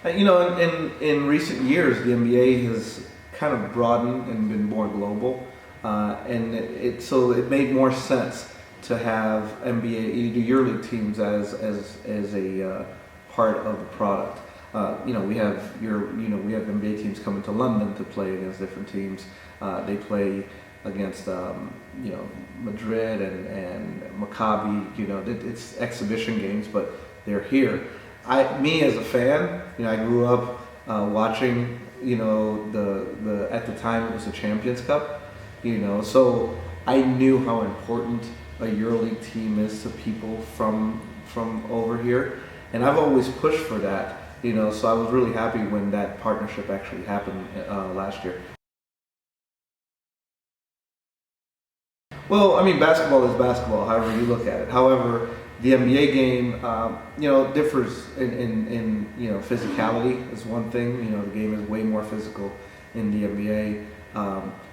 In recent years, the NBA has kind of broadened and been more global, so it made more sense to have NBA EuroLeague teams as a part of the product. We have we have NBA teams coming to London to play against different teams. They play against Madrid and Maccabi. It's exhibition games, but they're here. Me as a fan, I grew up watching. The at the time it was the Champions Cup. So I knew how important a EuroLeague team is to people from over here, and I've always pushed for that. So I was really happy when that partnership actually happened last year. Well, basketball is basketball, however you look at it. However, the NBA game, differs in physicality is one thing. The game is way more physical in the NBA,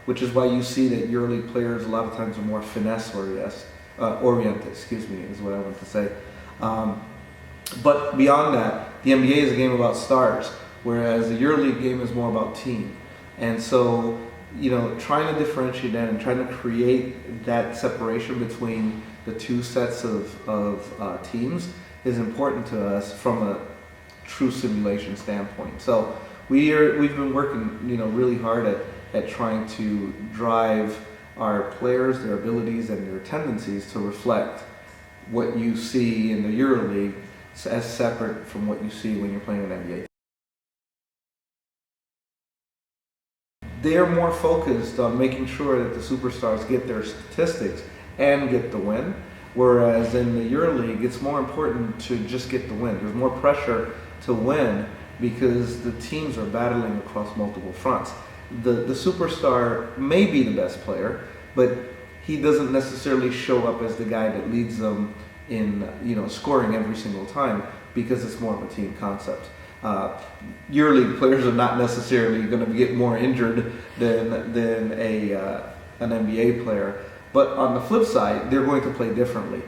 which is why you see that EuroLeague players a lot of times are more finesse oriented. Excuse me, is what I want to say. But beyond that, the NBA is a game about stars, whereas the EuroLeague game is more about team. And so, trying to differentiate that and trying to create that separation between the two sets of teams is important to us from a true simulation standpoint. So we've been working, really hard at trying to drive our players, their abilities, and their tendencies to reflect what you see in the EuroLeague as separate from what you see when you're playing an NBA. They're more focused on making sure that the superstars get their statistics and get the win, whereas in the EuroLeague, it's more important to just get the win. There's more pressure to win because the teams are battling across multiple fronts. The superstar may be the best player, but he doesn't necessarily show up as the guy that leads them in scoring every single time because it's more of a team concept. EuroLeague players are not necessarily going to get more injured than an NBA player, but on the flip side, they're going to play differently.